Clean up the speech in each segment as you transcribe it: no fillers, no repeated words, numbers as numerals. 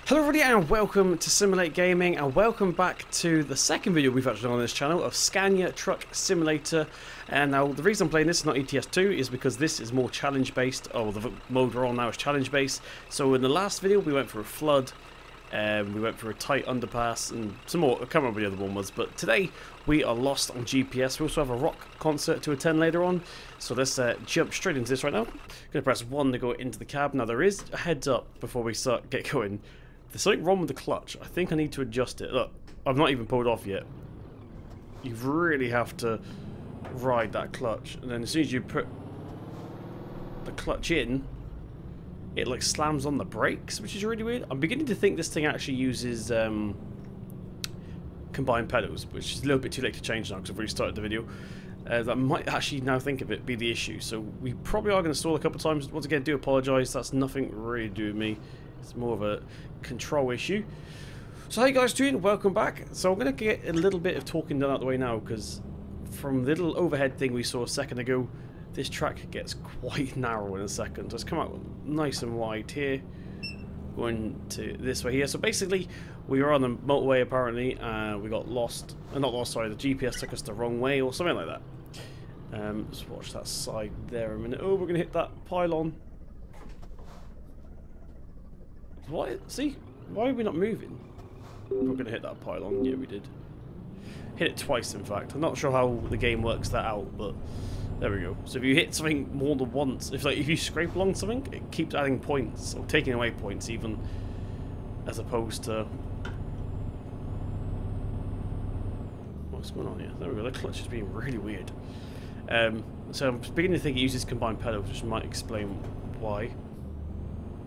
Hello everybody and welcome to Simulate Gaming, and welcome back to the second video we've actually done on this channel of Scania Truck Simulator. And now the reason I'm playing this, not ETS2, is because this is more challenge based. Oh, the mode we're on now is challenge based. So in the last video we went for a flood, we went for a tight underpass and some more. I can't remember what the other one was, but today we are lost on GPS. We also have a rock concert to attend later on, so let's jump straight into this right now. I'm going to press 1 to go into the cab. Now there is a heads up before we get going. There's something wrong with the clutch. I think I need to adjust it. Look, I've not even pulled off yet. You really have to ride that clutch, and then as soon as you put the clutch in, it like slams on the brakes, which is really weird. I'm beginning to think this thing actually uses combined pedals, which is a little bit too late to change now because I've already started the video. That might actually, now think of it, be the issue. So we probably are going to stall a couple of times. Once again, I do apologise. That's nothing really to do with me. It's more of a control issue. So how you guys doing? Welcome back. So I'm going to get a little bit of talking done out the way now, because from the little overhead thing we saw a second ago, this track gets quite narrow in a second. Let's come out nice and wide here, going to this way here. So basically we were on the motorway apparently, and we got lost. Not lost, sorry, the GPS took us the wrong way or something like that. Let's watch that side there a minute. Oh, we're going to hit that pylon. What? See? Why are we not moving? We're going to hit that pylon. Yeah, we did. Hit it twice, in fact. I'm not sure how the game works that out, but there we go. So if you hit something more than once, if you scrape along something, it keeps adding points, or taking away points even, as opposed to... What's going on here? There we go. The clutch is being really weird. So I'm beginning to think it uses combined pedals, which might explain why.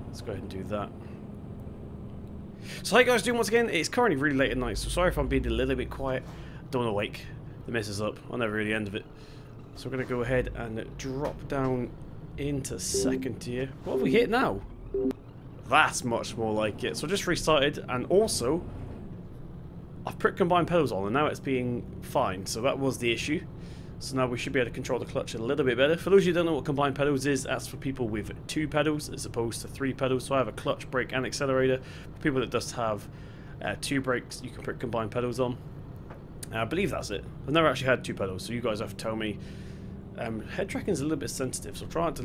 Let's go ahead and do that. So how you guys doing once again? It's currently really late at night, so sorry if I'm being a little bit quiet. Don't want to wake the missus up. I'll never really end of it. So we're going to go ahead and drop down into second tier. What have we hit now? That's much more like it. So I just restarted, and also I've put combined pedals on and now it's being fine. So that was the issue. So now we should be able to control the clutch a little bit better. For those of you who don't know what combined pedals is, that's for people with 2 pedals as opposed to 3 pedals. So I have a clutch, brake and accelerator. For people that just have 2 brakes, you can put combined pedals on. I believe that's it. I've never actually had 2 pedals, so you guys have to tell me. Head tracking is a little bit sensitive, so I'm trying to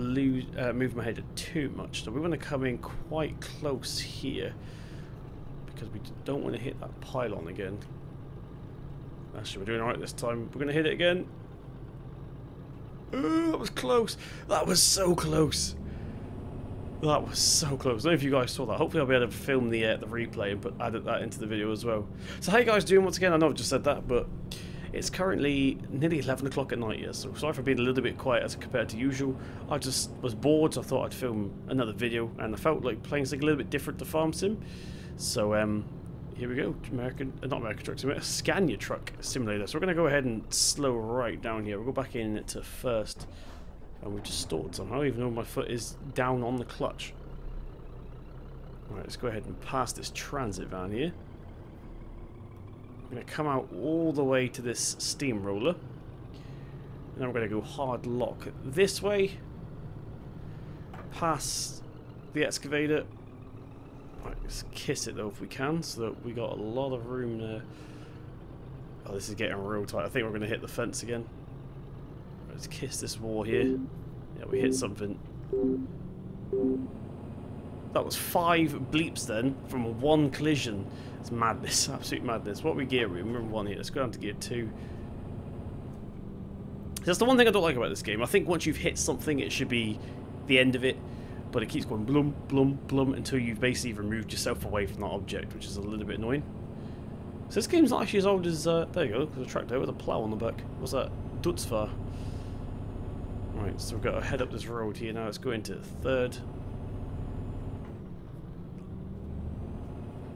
move my head too much. So we want to come in quite close here, because we don't want to hit that pylon again. Actually, we're doing alright this time. We're going to hit it again. Ooh, that was close. That was so close. That was so close. I don't know if you guys saw that. Hopefully I'll be able to film the replay and add that into the video as well. So how you guys doing once again? I know I've just said that, but it's currently nearly 11 o'clock at night here, so sorry for being a little bit quiet as compared to usual. I just was bored, so I thought I'd film another video, and I felt like playing something a little bit different to Farm Sim. So here we go, not American Truck Simulator, Scania Truck Simulator. So we're going to go ahead and slow right down here. We'll go back in to first, and we just stalled somehow, even though my foot is down on the clutch. Alright, let's go ahead and pass this transit van here. I'm going to come out all the way to this steamroller, and then we're going to go hard lock this way, past the excavator. Right, let's kiss it though if we can, so that we got a lot of room there. Oh, this is getting real tight. I think we're going to hit the fence again. Let's kiss this wall here. Yeah, we hit something. That was 5 bleeps then from 1 collision. It's madness, absolute madness. What are we gear? We're in 1 here. Let's go down to gear 2. That's the one thing I don't like about this game. I think once you've hit something, it should be the end of it. But it keeps going blum, blum, blum until you've basically removed yourself away from that object, which is a little bit annoying. So this game's not actually as old as... there you go, there's a tractor with a plough on the back. What's that? Dutzfar. Right, so we've got to head up this road here now. Let's go into third.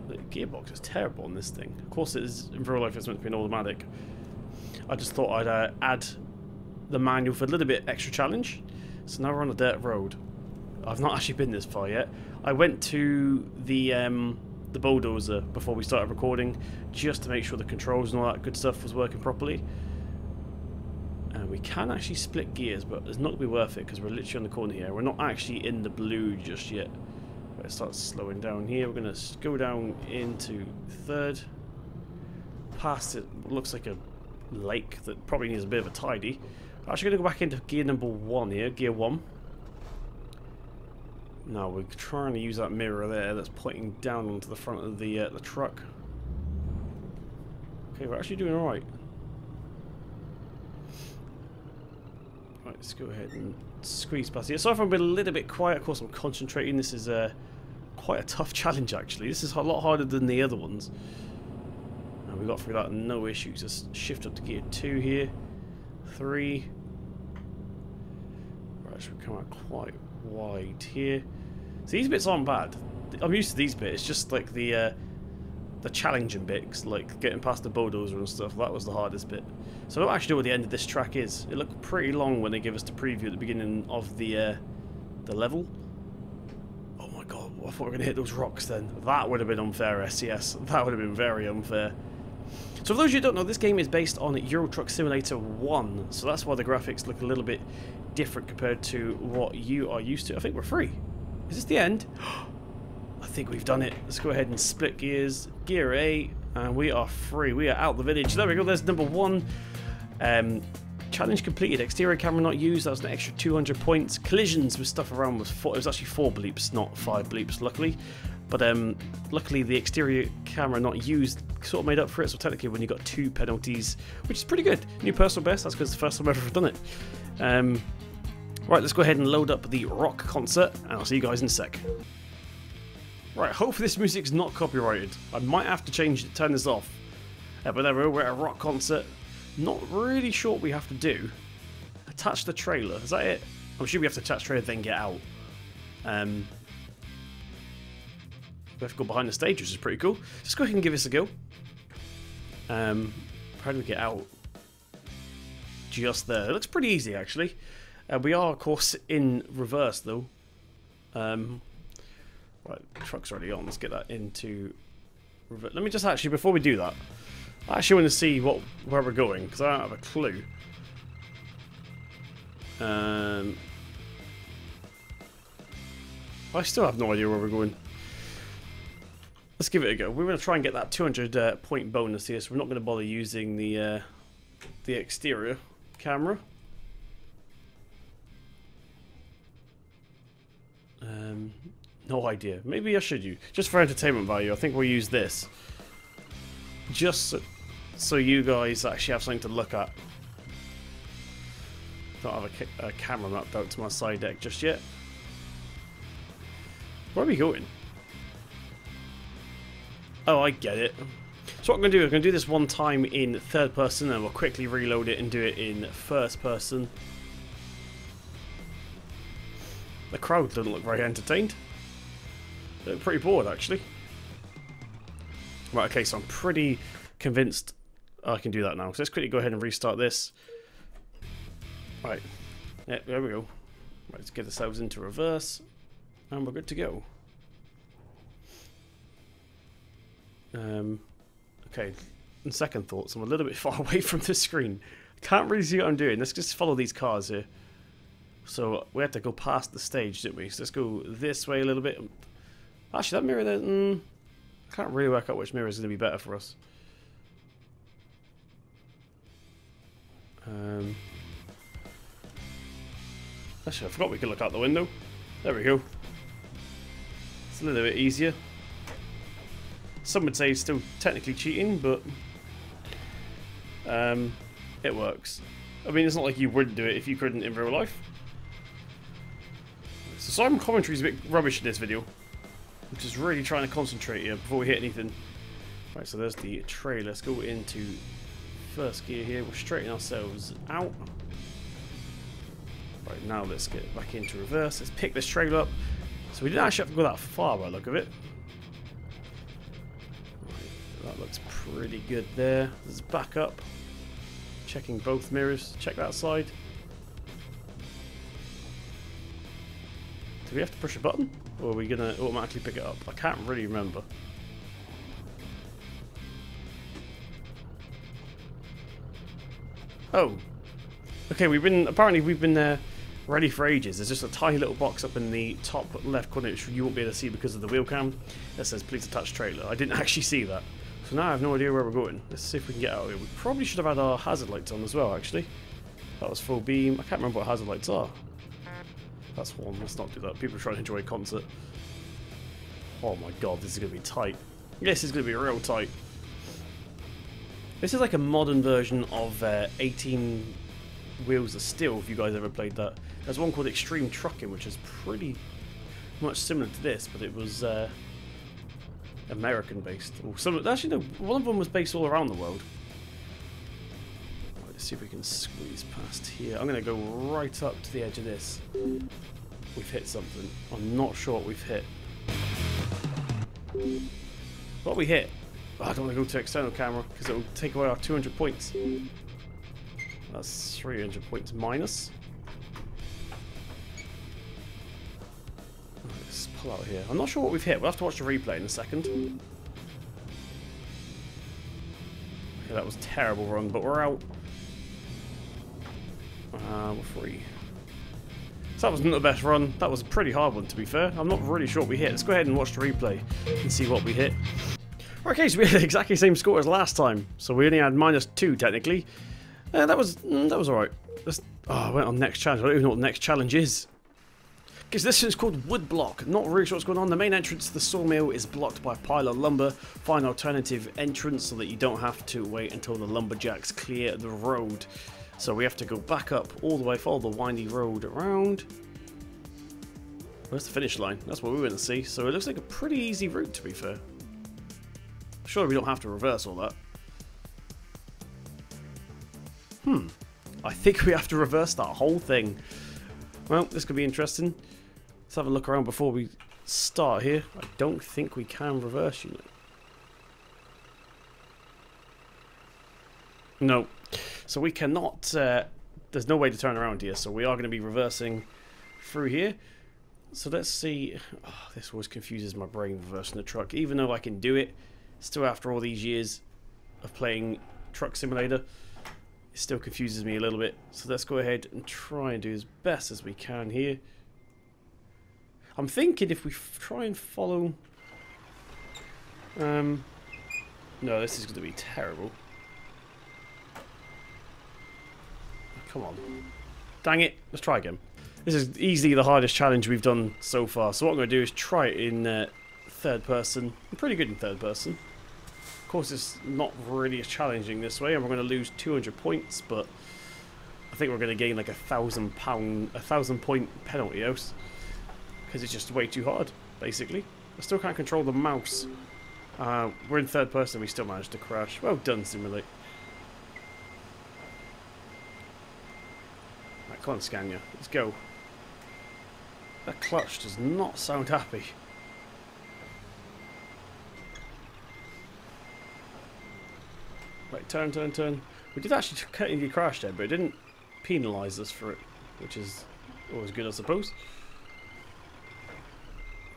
The gearbox is terrible on this thing. Of course it is, in real life it's meant to be an automatic. I just thought I'd add the manual for a little bit extra challenge. So now we're on a dirt road. I've not actually been this far yet. I went to the bulldozer before we started recording, just to make sure the controls and all that good stuff was working properly. We can actually split gears, but it's not going to be worth it because we're literally on the corner here. We're not actually in the blue just yet. Let's start slowing down here. We're going to go down into third. Past it looks like a lake that probably needs a bit of a tidy. I'm actually going to go back into gear number 1 here, gear 1. Now we're trying to use that mirror there that's pointing down onto the front of the truck. Okay, we're actually doing alright. Right, let's go ahead and squeeze past here. Sorry if I'm being a little bit quiet. Of course, I'm concentrating. This is quite a tough challenge, actually. This is a lot harder than the other ones. And we got through that no issues. Just shift up to gear 2 here. 3. Right, should we come out quite wide here? So these bits aren't bad. I'm used to these bits. It's just like the challenging bits, like getting past the bulldozer and stuff. That was the hardest bit. So I don't actually know what the end of this track is. It looked pretty long when they gave us the preview at the beginning of the level. Oh my god, I thought we were going to hit those rocks then. That would have been unfair, SES. That would have been very unfair. So for those of you who don't know, this game is based on Euro Truck Simulator 1. So that's why the graphics look a little bit different compared to what you are used to. I think we're free. Is this the end? I think we've done it. Let's go ahead and split gears. Gear 8. And we are free. We are out the village. There we go. There's number 1. Challenge completed. Exterior camera not used. That was an extra 200 points. Collisions with stuff around was 4. It was actually 4 bleeps, not 5 bleeps, luckily. But luckily the exterior camera not used sort of made up for it. So technically when you got 2 penalties, which is pretty good. New personal best. That's because it's the first time I've ever done it. Right, let's go ahead and load up the rock concert, and I'll see you guys in a sec. Right, hopefully this music's not copyrighted. I might have to turn this off. But there we go, we're at a rock concert. Not really sure what we have to do. Attach the trailer, is that it? I'm sure we have to attach the trailer, then get out. We have to go behind the stage, which is pretty cool. Just go ahead and give this a go. How do we get out? Just there. It looks pretty easy, actually. We are, of course, in reverse, though. Right, truck's already on. Let's get that into reverse. Let me just actually, before we do that, I actually want to see where we're going, because I don't have a clue. I still have no idea where we're going. Let's give it a go. We're going to try and get that 200 point bonus here, so we're not going to bother using the exterior camera. No idea. Maybe I should use, just for entertainment value, I think we'll use this. Just so you guys actually have something to look at. Don't have a camera mapped out to my side deck just yet. Where are we going? Oh, I get it. So what I'm going to do, I'm going to do this one time in third person, and we'll quickly reload it and do it in first person. The crowd doesn't look very entertained. They look pretty bored, actually. Right, okay, so I'm pretty convinced I can do that now. So let's quickly go ahead and restart this. Right, yeah, there we go. Right, let's get ourselves into reverse, and we're good to go. Okay, in second thoughts, I'm a little bit far away from the screen. Can't really see what I'm doing. Let's just follow these cars here. So we had to go past the stage, didn't we? So let's go this way a little bit. Actually, that mirror there, I can't really work out which mirror is going to be better for us. Actually, I forgot we could look out the window. There we go. It's a little bit easier. Some would say it's still technically cheating, but it works. I mean, it's not like you wouldn't do it if you couldn't in real life. So some commentary is a bit rubbish in this video. I'm just really trying to concentrate here before we hit anything. Right, so there's the trailer. Let's go into first gear here. We'll straighten ourselves out. Right, now let's get back into reverse. Let's pick this trailer up. So we didn't actually have to go that far by the look of it. Right, that looks pretty good there. Let's back up. Checking both mirrors. Check that side. Do we have to push a button? Or are we going to automatically pick it up? I can't really remember. Oh. Okay, apparently we've been ready for ages. There's just a tiny little box up in the top left corner which you won't be able to see because of the wheel cam that says please attach trailer. I didn't actually see that. So now I have no idea where we're going. Let's see if we can get out of here. We probably should have had our hazard lights on as well, actually. That was full beam. I can't remember what hazard lights are. That's one. Let's not do that. People are trying to enjoy a concert. Oh my god, this is going to be tight. This is going to be real tight. This is like a modern version of 18 Wheels of Steel, if you guys ever played that. There's one called Extreme Trucking, which is pretty much similar to this, but it was American based. Actually, no, one of them was based all around the world. Right, let's see if we can squeeze past here. I'm going to go right up to the edge of this. We've hit something. I'm not sure what we've hit. What we hit? Oh, I don't want to go to external camera because it will take away our 200 points. That's 300 points minus. Let's pull out here. I'm not sure what we've hit. We'll have to watch the replay in a second. Okay, that was a terrible run, but we're out. We're free. So that wasn't the best run. That was a pretty hard one, to be fair. I'm not really sure what we hit. Let's go ahead and watch the replay and see what we hit. Okay, so we had exactly the same score as last time. So we only had -2 technically. That was alright. I went on next challenge. I don't even know what the next challenge is. Because this one's called Woodblock. Not really sure what's going on. The main entrance to the sawmill is blocked by a pile of lumber. Find an alternative entrance so that you don't have to wait until the lumberjacks clear the road. So we have to go back up all the way, follow the windy road around. Where's the finish line? That's what we want to see. So it looks like a pretty easy route, to be fair. Surely we don't have to reverse all that. I think we have to reverse that whole thing. Well, this could be interesting. Let's have a look around before we start here. I don't think we can reverse, you know. No. So we cannot... there's no way to turn around here, so we are going to be reversing through here. So let's see... Oh, this always confuses my brain, reversing the truck. Even though I can do it, still after all these years of playing Truck Simulator, it still confuses me a little bit. So let's go ahead and try and do as best as we can here. I'm thinking if we try and follow... no, this is going to be terrible. Come on. Dang it. Let's try again. This is easily the hardest challenge we've done so far. So what I'm going to do is try it in third person. I'm pretty good in third person. Of course, it's not really as challenging this way, and we're going to lose 200 points, but I think we're going to gain like a 1,000-point penalty house because it's just way too hard, basically. I still can't control the mouse. We're in third person, we still managed to crash. Well done, Simulate. Right, come on, Scania, let's go. That clutch does not sound happy. Right, turn, turn, turn. We did actually technically crash there, but it didn't penalise us for it, which is always good, I suppose.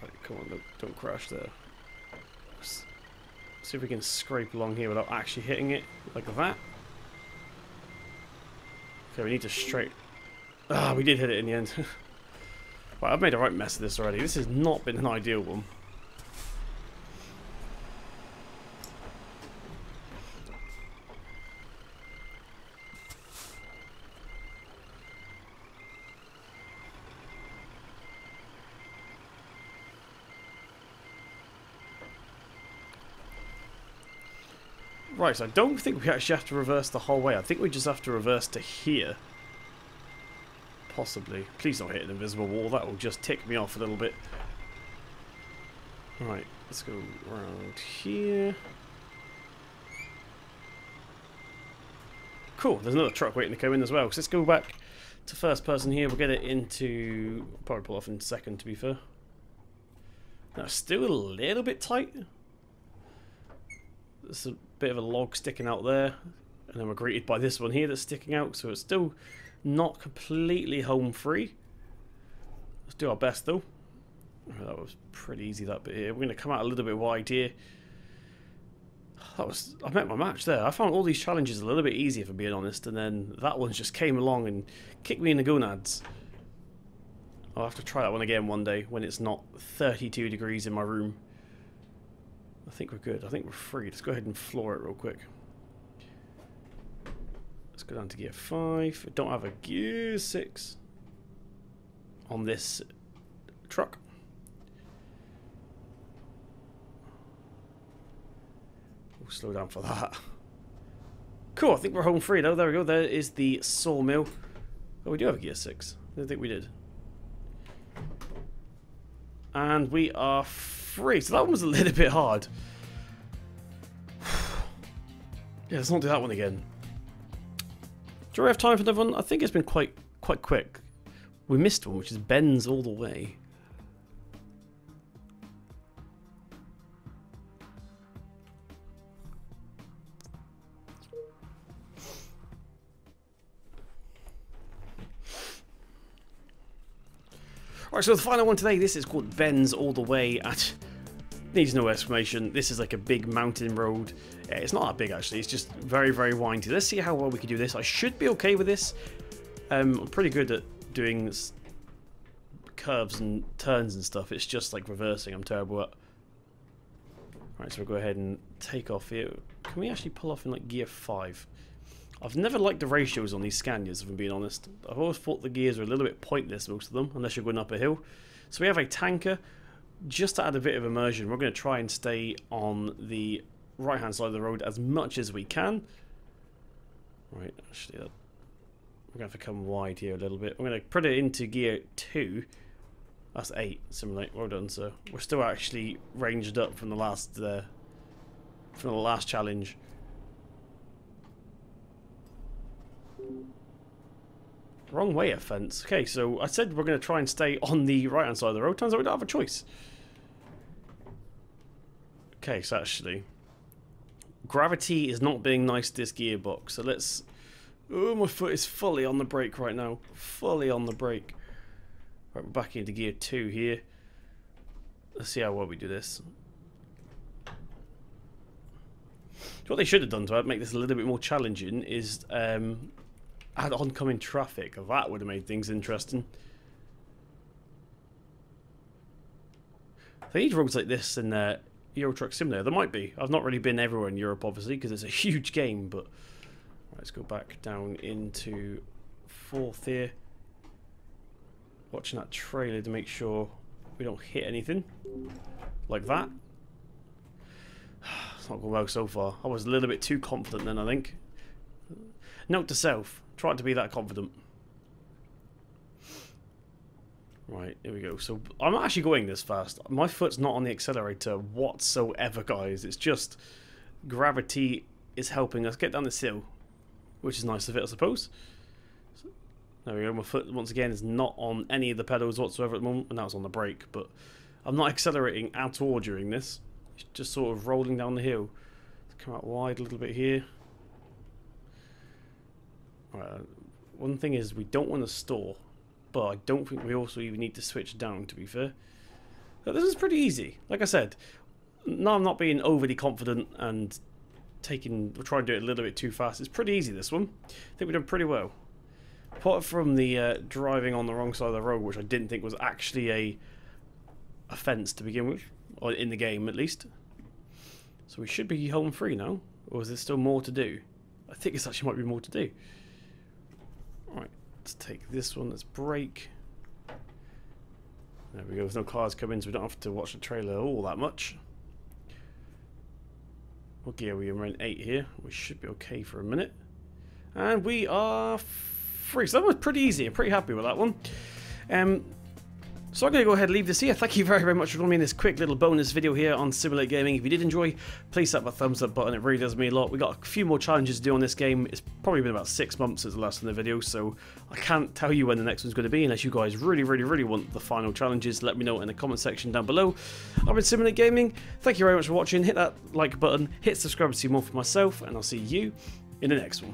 Right, come on, don't crash there. Let's see if we can scrape along here without actually hitting it, like that. Okay, we need to straight... Ah, we did hit it in the end. Right, I've made a right mess of this already. This has not been an ideal one. Right, so I don't think we actually have to reverse the whole way. I think we just have to reverse to here. Possibly. Please don't hit an invisible wall. That will just tick me off a little bit. Right, let's go around here. Cool, there's another truck waiting to come in as well. So let's go back to first person here. We'll get it into... Probably pull off in a second, to be fair. Now, still a little bit tight. There's a bit of a log sticking out there, and then we're greeted by this one here that's sticking out, so it's still not completely home free. Let's do our best though. Oh, that was pretty easy, that bit here. We're going to come out a little bit wide here. I met my match there. I found all these challenges a little bit easier, for being honest, and then that one just came along and kicked me in the gonads. I'll have to try that one again one day when it's not 32 degrees in my room. I think we're good. I think we're free. Let's go ahead and floor it real quick. Let's go down to gear 5. I don't have a gear 6 on this truck. We'll slow down for that. Cool, I think we're home free though. There we go. There is the sawmill. Oh, we do have a gear 6. I didn't think we did. And we are free. So that one was a little bit hard. Yeah, let's not do that one again. Do we have time for another one? I think it's been quite quick. We missed one, which is Bends All the Way. Alright, so the final one today, this is called Bends All the Way. Needs no explanation. This is like a big mountain road. Yeah, it's not that big actually, it's just very, very windy. Let's see how well we can do this. I should be okay with this. I'm pretty good at doing curves and turns and stuff. It's just like reversing I'm terrible at. Right, so we'll go ahead and take off here. Can we actually pull off in like gear 5? I've never liked the ratios on these Scanias, if I'm being honest. I've always thought the gears are a little bit pointless, most of them, unless you're going up a hill. So we have a tanker. Just to add a bit of immersion, we're going to try and stay on the right-hand side of the road as much as we can. Right, actually, we're going to have to come wide here a little bit. I'm going to put it into gear 2. That's 8. Simulate. Well done, sir. We're still actually ranged up from the last challenge. Wrong way, offense. Okay, so I said we're going to try and stay on the right-hand side of the road. Turns out we don't have a choice. Okay, so actually, gravity is not being nice to this gearbox. So let's... Oh, my foot is fully on the brake right now. Fully on the brake. Right, we're back into gear 2 here. Let's see how well we do this. What they should have done to make this a little bit more challenging is... add oncoming traffic. That would have made things interesting. They need roads like this in Euro Truck Simulator. There might be. I've not really been everywhere in Europe, obviously, because it's a huge game. But right, let's go back down into 4th here. Watching that trailer to make sure we don't hit anything like that. It's not going well so far. I was a little bit too confident then, I think. Note to self. Try to be that confident. Right, here we go. So I'm not actually going this fast. My foot's not on the accelerator whatsoever, guys. It's just gravity is helping us get down this hill, which is nice of it, I suppose. So, there we go. My foot, once again, is not on any of the pedals whatsoever at the moment. And now it's on the brake, but I'm not accelerating at all during this. It's just sort of rolling down the hill. Let's come out wide a little bit here. Right, one thing is we don't want to stall, but I don't think we also even need to switch down, to be fair. But this is pretty easy. Like I said, no, I'm not being overly confident and trying to do it a little bit too fast. It's pretty easy, this one. I think we've done pretty well. Apart from the driving on the wrong side of the road, which I didn't think was actually a offence to begin with, or in the game at least. So we should be home free now, or is there still more to do? I think it's actually might be more to do. Right, let's take this one, let's brake. There we go, there's no cars coming, so we don't have to watch the trailer all that much. What gear are we in? We're in 8 here. We should be okay for a minute. And we are free. So that was pretty easy. I'm pretty happy with that one. So I'm going to go ahead and leave this here. Thank you very, very much for joining me in this quick little bonus video here on Simulate Gaming. If you did enjoy, please hit that thumbs up button. It really does mean a lot. We got a few more challenges to do on this game. It's probably been about 6 months since the last one of the video, so I can't tell you when the next one's going to be unless you guys really, really, really want the final challenges. Let me know in the comment section down below. I've been Simulate Gaming. Thank you very much for watching. Hit that like button, hit subscribe to see more for myself, and I'll see you in the next one.